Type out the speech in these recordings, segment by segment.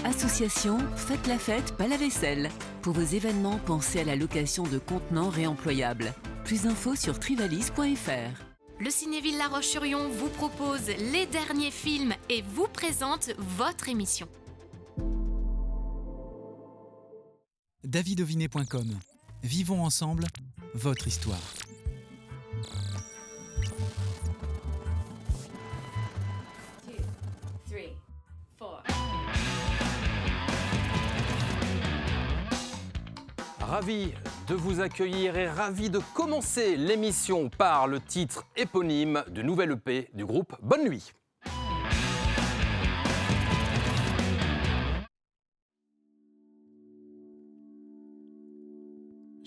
Association Faites la fête, pas la vaisselle. Pour vos événements, pensez à la location de contenants réemployables. Plus d'infos sur trivalis.fr. Le Cinéville La Roche-sur-Yon vous propose les derniers films et vous présente votre émission. davidovinet.com. Vivons ensemble votre histoire. Ravi de vous accueillir et ravi de commencer l'émission par le titre éponyme du nouvel EP du groupe Bonne Nuit.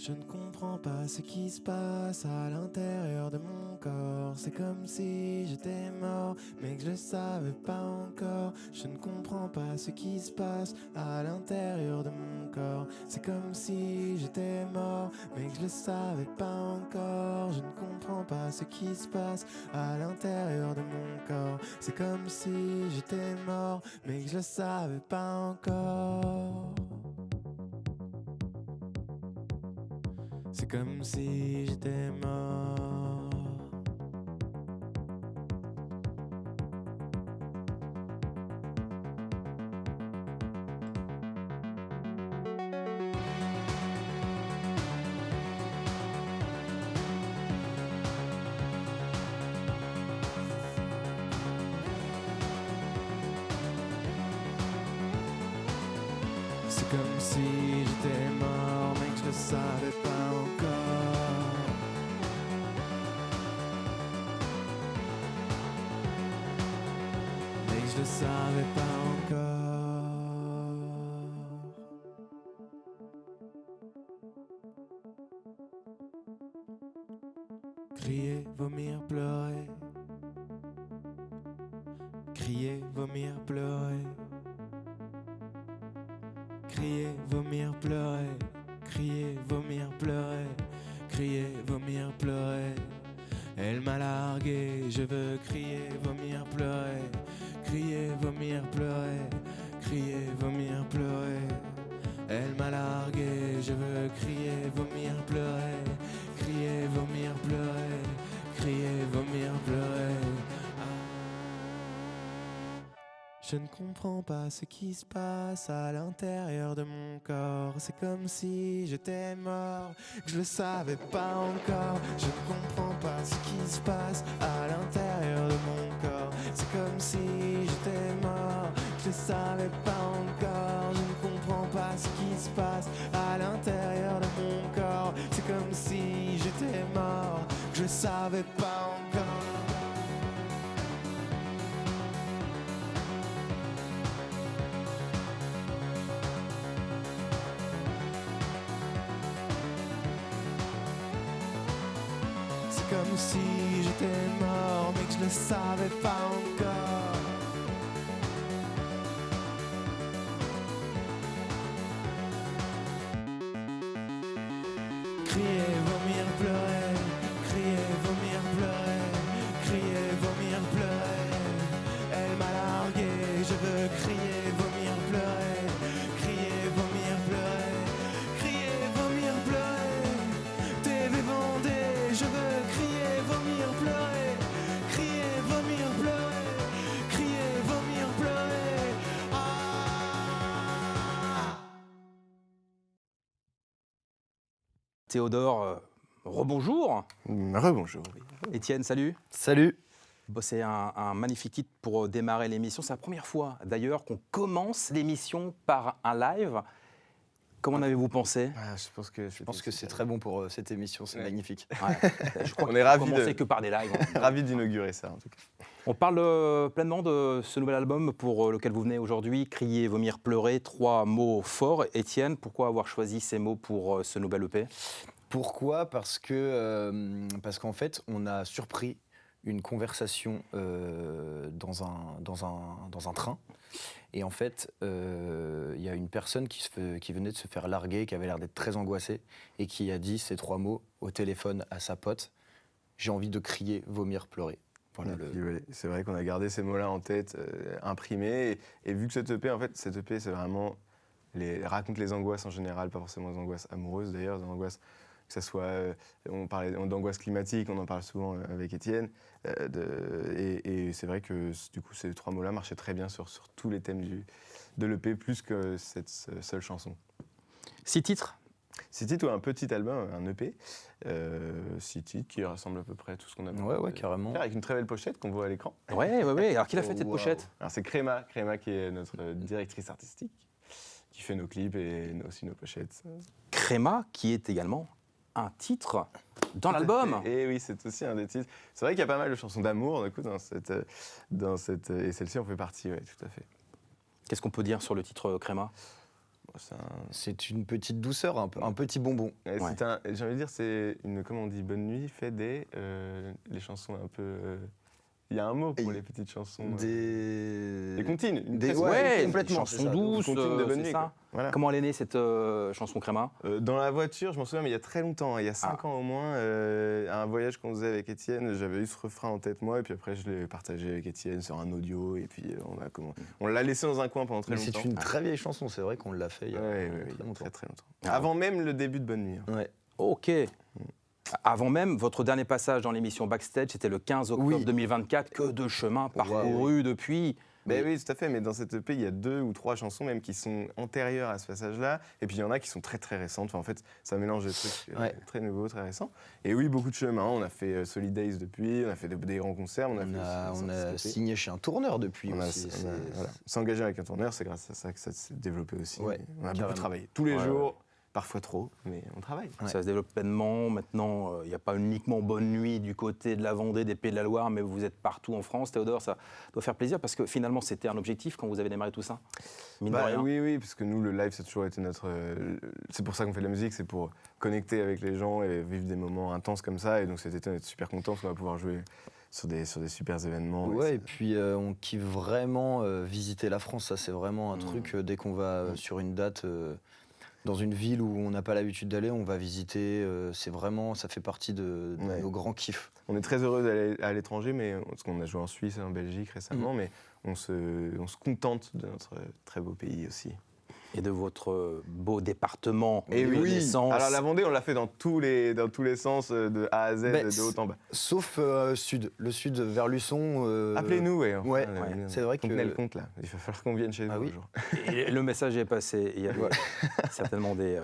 Je ne comprends pas ce qui se passe à l'intérieur de mon corps. C'est comme si j'étais mort, mais que je le savais pas encore. Je ne comprends pas ce qui se passe à l'intérieur de mon corps. C'est comme si j'étais mort, mais que je le savais pas encore. Je ne comprends pas ce qui se passe à l'intérieur de mon corps. C'est comme si j'étais mort, mais que je le savais pas encore. C'est comme si j'étais mort. C'est comme si j'étais mort, mais que je le savais pas encore. Mais que je le savais pas encore. Crier, vomir, pleurer. Crier, vomir, pleurer. Crier, vomir, pleurer. Crier, vomir, pleurer. Crier, vomir, pleurer. Elle m'a largué, je veux crier, vomir, pleurer. Crier, vomir, pleurer. Crier, vomir, pleurer. Elle m'a largué, je veux crier, vomir, pleurer. Crier, vomir, pleurer. Crier, vomir, pleurer. Je ne comprends pas ce qui se passe à l'intérieur de mon corps. C'est comme si j'étais mort, que je le savais pas encore. Je ne comprends pas ce qui se passe à l'intérieur de mon corps. C'est comme si j'étais mort, que je le savais pas encore. Je ne comprends pas ce qui se passe à l'intérieur de mon corps. C'est comme si j'étais mort, que je le savais pas encore. Comme si j'étais mort, mais que je le savais pas encore. Crier, vomir, pleurer. Crier, vomir, pleurer. Crier, vomir, pleurer. Elle m'a largué, je veux crier, vomir, pleurer. Crier, vomir, pleurer. Crier, vomir, pleurer. TV Vendée, je veux crier, vomir, pleurer. Crier, vomir, pleurer. Crier, vomir, pleurer. Ah. Théodore, rebonjour. Rebonjour. Étienne, salut. Salut. Bon, c'est un magnifique titre pour démarrer l'émission. C'est la première fois d'ailleurs qu'on commence l'émission par un live. Comment en avez-vous pensé ? Je pense que c'est très bon pour cette émission, c'est magnifique. Ouais. Je crois On qu'on est ne ravis commencer de- que par des lives. Ravi d'inaugurer ça en tout cas. On parle pleinement de ce nouvel album pour lequel vous venez aujourd'hui, Crier, vomir, pleurer, 3 mots forts. Étienne, pourquoi avoir choisi ces mots pour ce nouvel EP ? Pourquoi ? Parce qu'en fait, on a surpris une conversation dans un train. Et en fait, il y a une personne qui venait de se faire larguer, qui avait l'air d'être très angoissée, et qui a dit ces 3 mots au téléphone à sa pote. J'ai envie de crier, vomir, pleurer. Voilà, Et puis, ouais, c'est vrai qu'on a gardé ces mots-là en tête, imprimés. Et vu que cette EP, en fait, cette EP, c'est vraiment raconte les angoisses en général, pas forcément les angoisses amoureuses d'ailleurs, des angoisses, que ce soit, on parlait d'angoisse climatique, on en parle souvent avec Étienne. Et c'est vrai que du coup, ces 3 mots-là marchaient très bien sur tous les thèmes de l'EP, plus que cette seule chanson. 6 titres. 6 titres, ou un petit album, un EP. 6 titres qui rassemblent à peu près tout ce qu'on a Ouais, carrément. faire, avec une très belle pochette qu'on voit à l'écran. Ouais. Alors, qui l'a fait cette Wow. pochette? Alors c'est Créma qui est notre directrice artistique, qui fait nos clips et aussi nos pochettes. Créma, qui est également un titre dans l'album. Et oui, c'est aussi un des titres. C'est vrai qu'il y a pas mal de chansons d'amour du coup, dans cette et celle-ci en fait partie, ouais, tout à fait. Qu'est-ce qu'on peut dire sur le titre Créma? Bon, C'est une petite douceur, un petit bonbon. j'ai envie de dire, c'est une, comment on dit, bonne nuit, fait des les chansons un peu. Il y a un mot pour les petites chansons. Des comptines. Ouais, complètement. des chansons douces, comptines de bonne c'est nuit, ça. quoi. Voilà. Comment elle est née cette chanson Créma? Dans la voiture, je m'en souviens, mais il y a très longtemps, il y a 5 ans au moins, un voyage qu'on faisait avec Étienne, j'avais eu ce refrain en tête moi, et puis après je l'ai partagé avec Étienne sur un audio, et puis on l'a laissé dans un coin pendant très Mais longtemps. c'est une très vieille chanson, c'est vrai qu'on l'a fait il y a très longtemps. Très longtemps. Avant même le début de Bonne Nuit. Hein. Ouais. Ok. Avant même, votre dernier passage dans l'émission Backstage, c'était le 15 octobre 2024. Que de chemin parcouru depuis. Ben oui, tout à fait, mais dans cette EP, il y a 2 ou 3 chansons même qui sont antérieures à ce passage-là, et puis il y en a qui sont très très récentes. Enfin, en fait, ça mélange des trucs très nouveaux, très récents. Et oui, beaucoup de chemin. On a fait Solid Days depuis, on a fait des grands concerts, on a signé chez un tourneur depuis aussi. S'engager avec un tourneur, c'est grâce à ça que ça s'est développé aussi. Ouais, on a beaucoup travaillé tous les jours. Parfois trop, mais on travaille. Ça se développe pleinement. Maintenant, il n'y a pas uniquement Bonne Nuit du côté de la Vendée, des Pays de la Loire, mais vous êtes partout en France. Théodore, ça doit faire plaisir parce que finalement, c'était un objectif quand vous avez démarré tout ça. Mine de rien. Oui, parce que nous, le live, ça a toujours été notre. C'est pour ça qu'on fait de la musique, c'est pour connecter avec les gens et vivre des moments intenses comme ça. Et donc cet été, on est super contents parce qu'on va pouvoir jouer sur des super événements. Ouais, et puis on kiffe vraiment visiter la France. Ça, c'est vraiment un truc. Dès qu'on va sur une date. Dans une ville où on n'a pas l'habitude d'aller, on va visiter. C'est vraiment, ça fait partie de nos grands kiffs. On est très heureux d'aller à l'étranger, parce qu'on a joué en Suisse et en Belgique récemment, mais on se contente de notre très beau pays aussi. Et de votre beau département. Et oui, naissance. alors la Vendée, on l'a fait dans tous les sens, de A à Z, de haut en bas. Sauf sud, le sud vers Luçon. Appelez-nous, c'est vrai que... On tenait le compte là, il va falloir qu'on vienne chez nous un jour. Et le message est passé. Il y a certainement des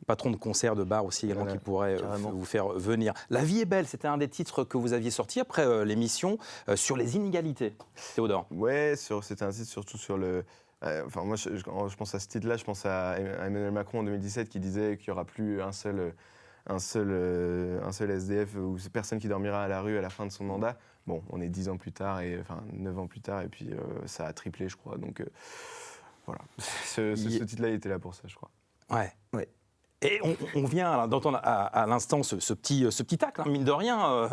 patrons de concerts, de bars aussi également qui pourraient vous faire venir. La vie est belle, c'était un des titres que vous aviez sorti après l'émission sur les inégalités, Théodore. Ouais, c'était un titre surtout sur le... moi, je pense à ce titre-là, je pense à Emmanuel Macron en 2017 qui disait qu'il n'y aura plus un seul SDF ou personne qui dormira à la rue à la fin de son mandat. Bon, on est 10 ans plus tard, 9 ans plus tard, et puis ça a triplé, je crois. Donc voilà, ce titre-là, il était là pour ça, je crois. Ouais. Et on vient d'entendre à l'instant ce petit tacle, hein, mine de rien,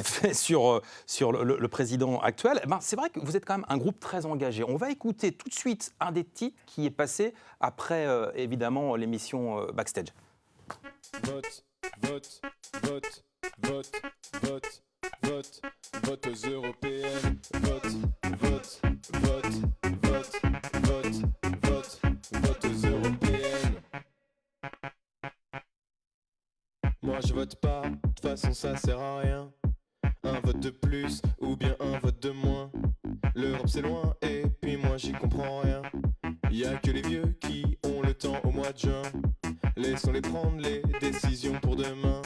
fait sur le président actuel. C'est vrai que vous êtes quand même un groupe très engagé. On va écouter tout de suite un des titres qui est passé après, évidemment, l'émission Backstage. Vote, vote, vote, vote, vote, vote, vote aux européennes. Vote, vote, vote, vote, vote, vote, vote aux européennes. Moi je vote pas, de toute façon ça sert à rien. Un vote de plus ou bien un vote de moins. L'Europe c'est loin et puis moi j'y comprends rien. Y a que les vieux qui ont le temps au mois de juin. Laissons-les prendre les décisions pour demain.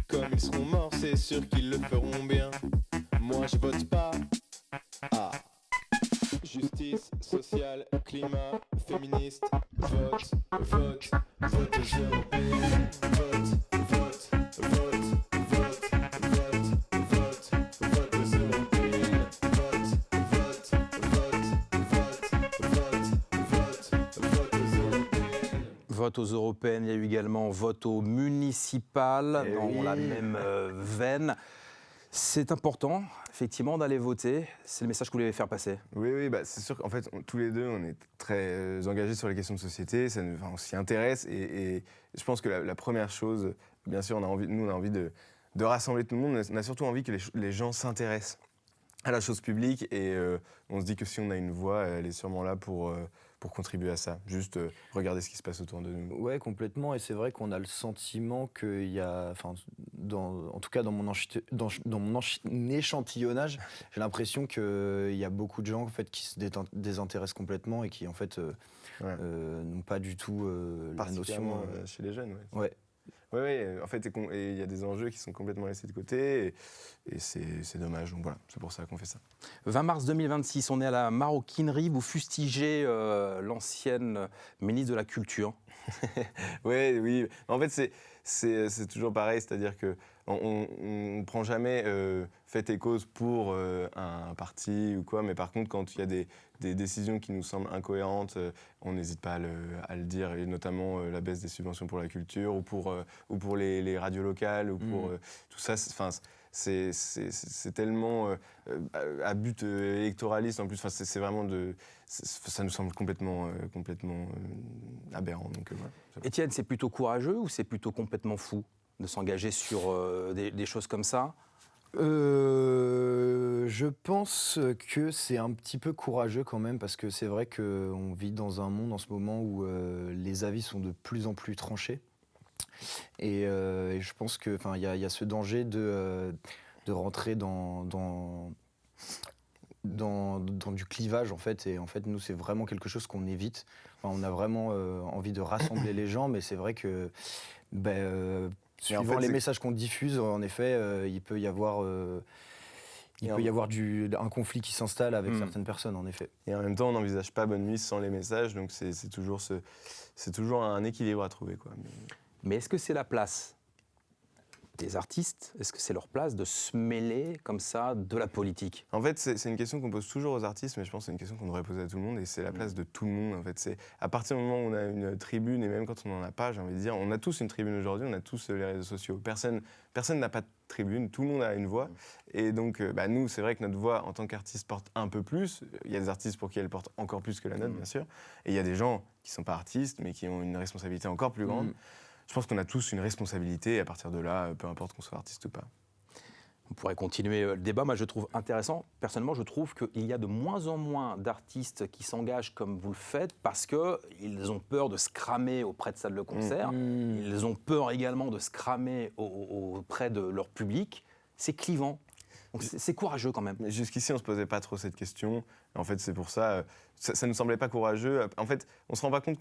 Comme ils seront morts, c'est sûr qu'ils le feront bien. Moi je vote pas. Justice, sociale, climat, féministe. Vote, vote, vote aux européennes. Vote, vote, vote, vote, vote, vote, vote aux européennes. Vote, vote, vote, vote, vote, vote, vote aux européennes. Vote aux européennes, il y a eu également vote aux municipales, dans la même veine. C'est important, effectivement, d'aller voter. C'est le message que vous voulez faire passer. Oui, c'est sûr qu'en fait, tous les deux, on est très engagés sur les questions de société. On s'y intéresse. Et je pense que la première chose, bien sûr, nous, on a envie de rassembler tout le monde. On a surtout envie que les gens s'intéressent à la chose publique et on se dit que si on a une voix, elle est sûrement là pour contribuer à ça. Juste regarder ce qui se passe autour de nous. Ouais, complètement. Et c'est vrai qu'on a le sentiment qu'il y a, enfin, en tout cas dans mon échantillonnage, j'ai l'impression qu'il y a beaucoup de gens en fait, qui se désintéressent complètement et qui en fait n'ont pas du tout la notion. Chez les jeunes. Ouais. Oui, en fait, et il y a des enjeux qui sont complètement laissés de côté, et c'est dommage. Donc voilà, c'est pour ça qu'on fait ça. 20 mars 2026, on est à la Maroquinerie. Vous fustigez l'ancienne ministre de la Culture. Oui. En fait, c'est toujours pareil, c'est-à-dire que on prend jamais fait et cause pour un parti ou quoi, mais par contre, quand il y a des décisions qui nous semblent incohérentes, on n'hésite pas à le dire, et notamment la baisse des subventions pour la culture ou pour les radios locales ou pour tout ça. C'est tellement à but électoraliste en plus. C'est vraiment ça nous semble complètement aberrant. Donc, voilà. Étienne, c'est plutôt courageux ou c'est plutôt complètement fou de s'engager sur des choses comme ça? Je pense que c'est un petit peu courageux quand même, parce que c'est vrai qu'on vit dans un monde en ce moment où les avis sont de plus en plus tranchés. Et je pense qu'il y a ce danger de rentrer dans du clivage en fait. Et en fait, nous, c'est vraiment quelque chose qu'on évite. Enfin, on a vraiment envie de rassembler les gens, mais c'est vrai que suivant les messages qu'on diffuse, en effet, il peut y avoir un conflit qui s'installe avec certaines personnes, en effet. Et en même temps, on n'envisage pas Bonne Nuit sans les messages, donc c'est toujours un équilibre à trouver, quoi. Mais est-ce que c'est la place des artistes? Est-ce que c'est leur place de se mêler comme ça de la politique? En fait, c'est une question qu'on pose toujours aux artistes, mais je pense que c'est une question qu'on devrait poser à tout le monde, et c'est la place de tout le monde. En fait, c'est à partir du moment où on a une tribune, et même quand on n'en a pas, j'ai envie de dire, on a tous une tribune aujourd'hui, on a tous les réseaux sociaux. Personne n'a pas de tribune, tout le monde a une voix. Et donc, nous, c'est vrai que notre voix, en tant qu'artiste, porte un peu plus. Il y a des artistes pour qui elle porte encore plus que la nôtre, bien sûr. Et il y a des gens qui ne sont pas artistes, mais qui ont une responsabilité encore plus grande. Je pense qu'on a tous une responsabilité, et à partir de là, peu importe qu'on soit artiste ou pas. On pourrait continuer le débat. Moi, je trouve intéressant. Personnellement, je trouve qu'il y a de moins en moins d'artistes qui s'engagent comme vous le faites parce qu'ils ont peur de se cramer auprès de salles de concert. Ils ont peur également de se cramer auprès de leur public. C'est clivant. Donc c'est courageux quand même. Mais jusqu'ici, on ne se posait pas trop cette question. En fait, c'est pour ça. Ça ne nous semblait pas courageux. En fait, on ne se rend pas compte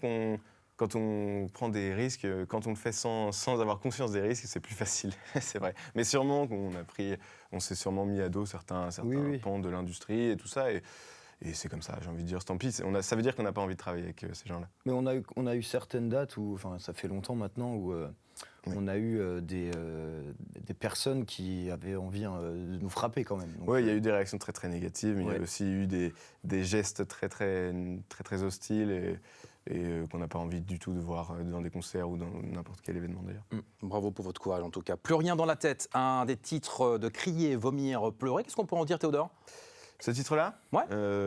quand on prend des risques, quand on le fait sans avoir conscience des risques, c'est plus facile, c'est vrai. Mais sûrement on s'est sûrement mis à dos certains pans de l'industrie et tout ça, et c'est comme ça, j'ai envie de dire, tant pis. Ça veut dire qu'on n'a pas envie de travailler avec ces gens-là. Mais on a eu certaines dates où, ça fait longtemps maintenant, où on a eu des personnes qui avaient envie de nous frapper quand même. Oui, il y a eu des réactions très très négatives, mais il y a aussi eu des gestes très très très très hostiles et qu'on n'a pas envie du tout de voir dans des concerts ou dans n'importe quel événement d'ailleurs. Bravo pour votre courage en tout cas. Plus rien dans la tête, un des titres de Crier, Vomir, Pleurer. Qu'est-ce qu'on peut en dire, Théodore? Ce titre-là,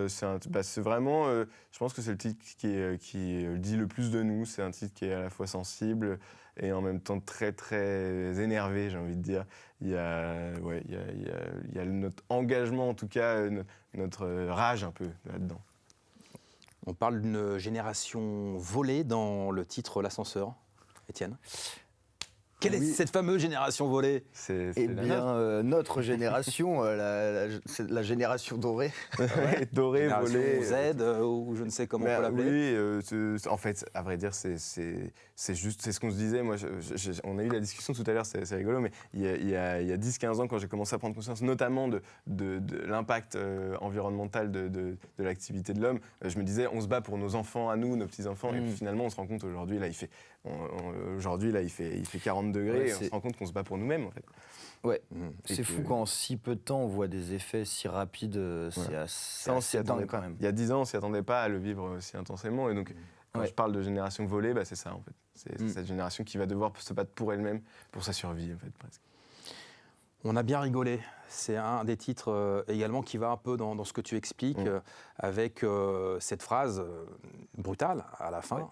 c'est vraiment, je pense que c'est le titre qui dit le plus de nous. C'est un titre qui est à la fois sensible et en même temps très très énervé, j'ai envie de dire. Il y a notre engagement, en tout cas, notre rage un peu là-dedans. On parle d'une génération volée dans le titre L'Ascenseur. Étienne? Quelle est cette fameuse génération volée? Eh bien, notre génération, c'est la génération dorée. Dorée, génération volée. Z, ou je ne sais comment on peut l'appeler. Oui, en fait, à vrai dire, c'est ce qu'on se disait. Moi, on a eu la discussion tout à l'heure, c'est rigolo, mais il y a 10-15 ans, quand j'ai commencé à prendre conscience, notamment de l'impact environnemental de l'activité de l'homme, je me disais, on se bat pour nos enfants à nous, nos petits-enfants, et puis finalement, on se rend compte aujourd'hui, là, il fait 40 degrés, et on se rend compte qu'on se bat pour nous-mêmes, en fait. Ouais, c'est fou quand en si peu de temps on voit des effets si rapides, c'est assez dingue quand même. Il y a 10 ans, on s'y attendait pas à le vivre si intensément, et donc quand je parle de génération volée, c'est ça en fait. C'est cette génération qui va devoir se battre pour elle-même, pour sa survie en fait, presque. On a bien rigolé. C'est un des titres également qui va un peu dans ce que tu expliques, avec cette phrase brutale à la fin.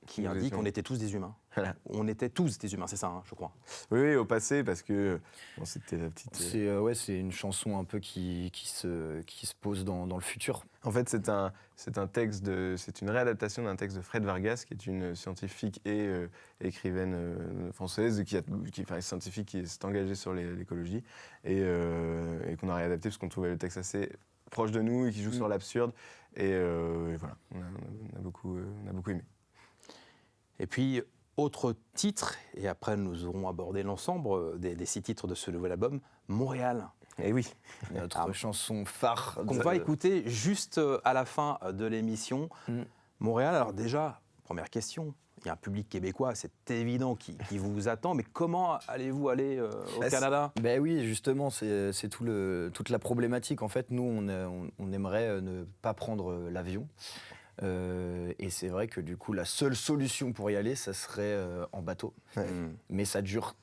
qui Nous indique étions- qu'on était tous des humains. Voilà. On était tous des humains, c'est ça, hein, je crois. Oui, au passé, parce que bon, c'était la petite. C'est une chanson un peu qui se pose dans le futur. En fait, c'est une réadaptation d'un texte de Fred Vargas, qui est une scientifique et écrivaine française, enfin, scientifique qui s'est engagée sur l'écologie, et qu'on a réadapté parce qu'on trouvait le texte assez proche de nous et qui joue sur l'absurde. Et voilà, on a beaucoup aimé. Et puis, autre titre, et après nous aurons abordé l'ensemble des 6 titres de ce nouvel album, Montréal. Et oui. Notre chanson phare. Qu'on va écouter juste à la fin de l'émission. Montréal, alors déjà, première question, il y a un public québécois, c'est évident, qui vous attend, mais comment allez-vous aller au Canada ? Ben oui, justement, c'est toute la problématique. En fait, nous, on aimerait ne pas prendre l'avion. Et c'est vrai que du coup, la seule solution pour y aller, ça serait en bateau. Ouais. Mais ça dure...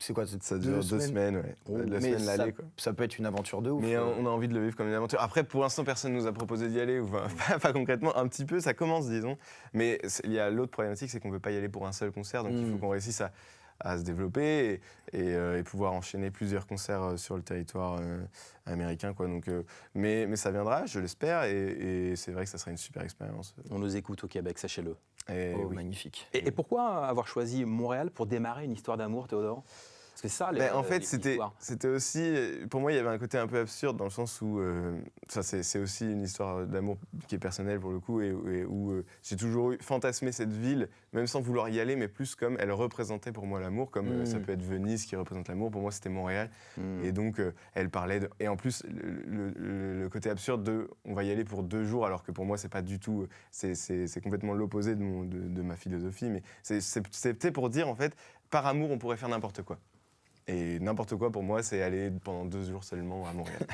C'est quoi, Ça dure 2 semaines, ouais. La Mais semaine l'aller, quoi. ça peut être une aventure de ouf. Mais on a envie de le vivre comme une aventure. Après, pour l'instant, personne ne nous a proposé d'y aller, pas concrètement, un petit peu, ça commence, disons. Mais il y a l'autre problématique, c'est qu'on ne peut pas y aller pour un seul concert, donc il faut qu'on réussisse à se développer et pouvoir enchaîner plusieurs concerts sur le territoire américain, quoi. Donc, mais ça viendra, je l'espère, et c'est vrai que ça sera une super expérience. On nous écoute au Québec, sachez-le. Oui. Magnifique. Et pourquoi avoir choisi Montréal pour démarrer une histoire d'amour, Théodore ? Parce que ça, En fait, l'histoire. c'était aussi... Pour moi, il y avait un côté un peu absurde dans le sens où... c'est aussi une histoire d'amour qui est personnelle pour le coup et où j'ai toujours fantasmé cette ville, même sans vouloir y aller, mais plus comme elle représentait pour moi l'amour, comme ça peut être Venise qui représente l'amour. Pour moi, c'était Montréal. Et donc, elle parlait... Et en plus, le côté absurde de... On va y aller pour 2 jours, alors que pour moi, c'est pas du tout... C'est complètement l'opposé de ma philosophie. Mais c'était pour dire, en fait, par amour, on pourrait faire n'importe quoi. Et n'importe quoi, pour moi, c'est aller pendant 2 jours seulement à Montréal.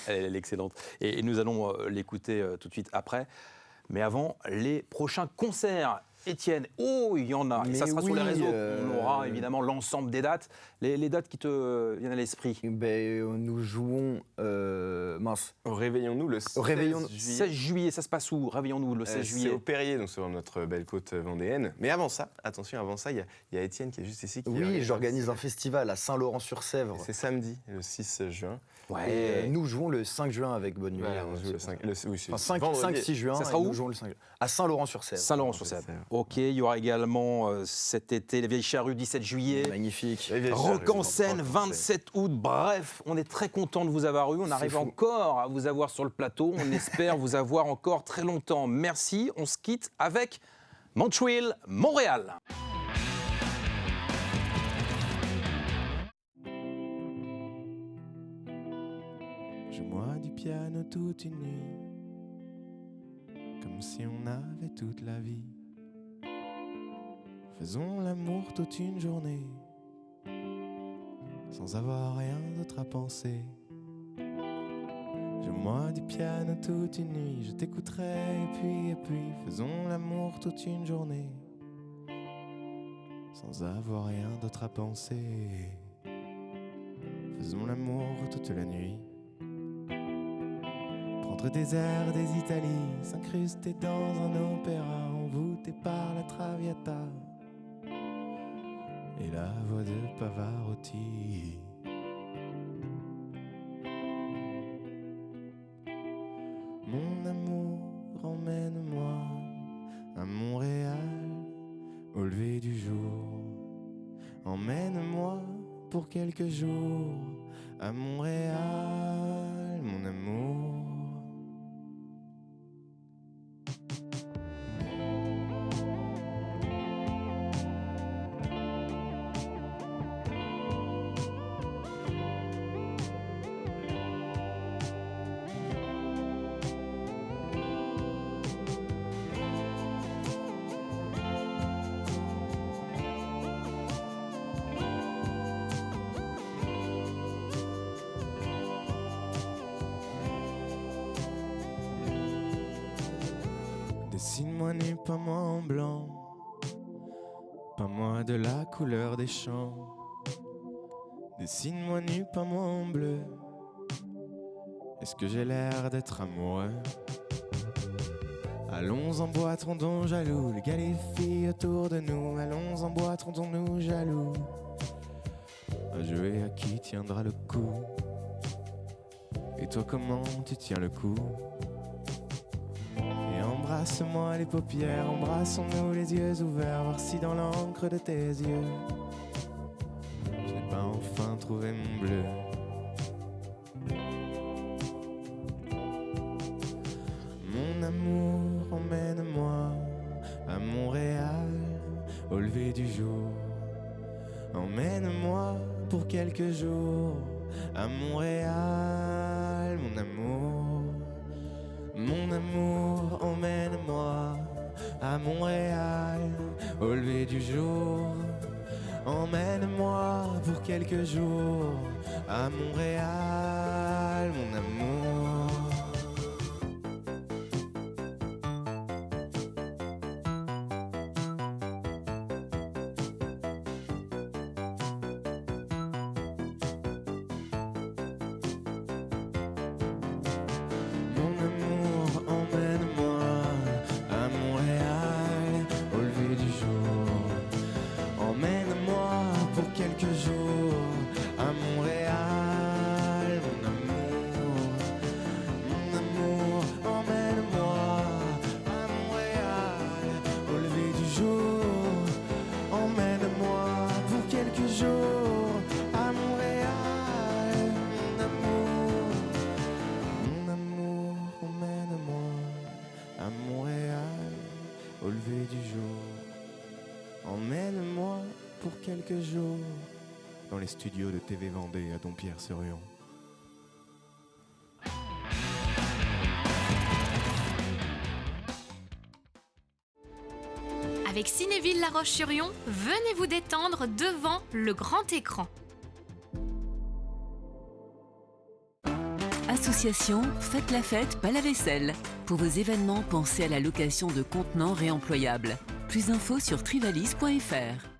Elle est excellente. Et nous allons l'écouter tout de suite après. Mais avant, les prochains concerts. Étienne, il y en a. Et ça sera sur les réseaux. On aura évidemment l'ensemble des dates. Les dates qui te viennent à l'esprit. Nous jouons... Réveillons-nous le 16 juillet, ça se passe où ? Réveillons-nous le 16 juillet. C'est au Perrier, donc sur notre belle côte vendéenne. Mais avant ça, attention, il y a Étienne qui est juste ici. Oui, j'organise un festival à Saint-Laurent-sur-Sèvre. C'est samedi, le 6 juin. Et nous jouons le 5 juin avec Bonne Nuit. Ouais, on joue le 5, 5-6 juin. Ça sera où ? Nous jouons le 5 juin. À Saint-Laurent-sur-Sèvre. Saint-Laurent-sur-Sèvre. Ok, il y aura également cet été les Vieilles Charrues 17 juillet. Magnifique. Rock en scène 27 août. Bref, on est très content de vous avoir eu. On arrive encore à vous avoir sur le plateau. On espère vous avoir encore très longtemps. Merci. On se quitte avec Montreal, Montréal. Joue-moi du piano toute une nuit, comme si on avait toute la vie. Faisons l'amour toute une journée, sans avoir rien d'autre à penser. Joue-moi du piano toute une nuit, je t'écouterai et puis, faisons l'amour toute une journée, sans avoir rien d'autre à penser. Faisons l'amour toute la nuit. Prendre des airs des Italies, s'incruster dans un opéra envoûté par la Traviata et la voix de Pavarotti. Mon amour, emmène-moi à Montréal au lever du jour. Emmène-moi pour quelques jours à Montréal, mon amour. Dessine-moi nu, pas moi en blanc, pas moi de la couleur des champs. Dessine-moi nu, pas moi en bleu. Est-ce que j'ai l'air d'être amoureux? Allons en boîte, rondons jaloux, les gars, les filles autour de nous. Allons en boîte, rondons-nous jaloux. À jouer à qui tiendra le coup. Et toi, comment tu tiens le coup? Et embrasse-moi les paupières, embrassons-nous les yeux ouverts, voir si dans l'encre de tes yeux je n'ai pas enfin trouvé mon bleu. Mon amour, emmène-moi à Montréal, au lever du jour. Emmène-moi pour quelques jours à Montréal, mon amour. Mon amour, emmène-moi à Montréal, au lever du jour. Emmène-moi pour quelques jours à Montréal, mon amour. Mon amour, emmène-moi à Montréal, au lever du jour. Emmène-moi pour quelques jours à Montréal, mon amour. Mon amour, emmène-moi à Montréal, au lever du jour. Emmène-moi pour quelques jours à Montréal, mon amour. Mon amour, emmène-moi à Montréal, au lever du jour. Emmène-moi pour quelques jours dans les studios de TV Vendée à Dompierre-sur-Huon. Avec Cinéville La Roche-sur-Yon, venez vous détendre devant le grand écran. Association Faites la fête, pas la vaisselle. Pour vos événements, pensez à la location de contenants réemployables. Plus d'infos sur trivalis.fr.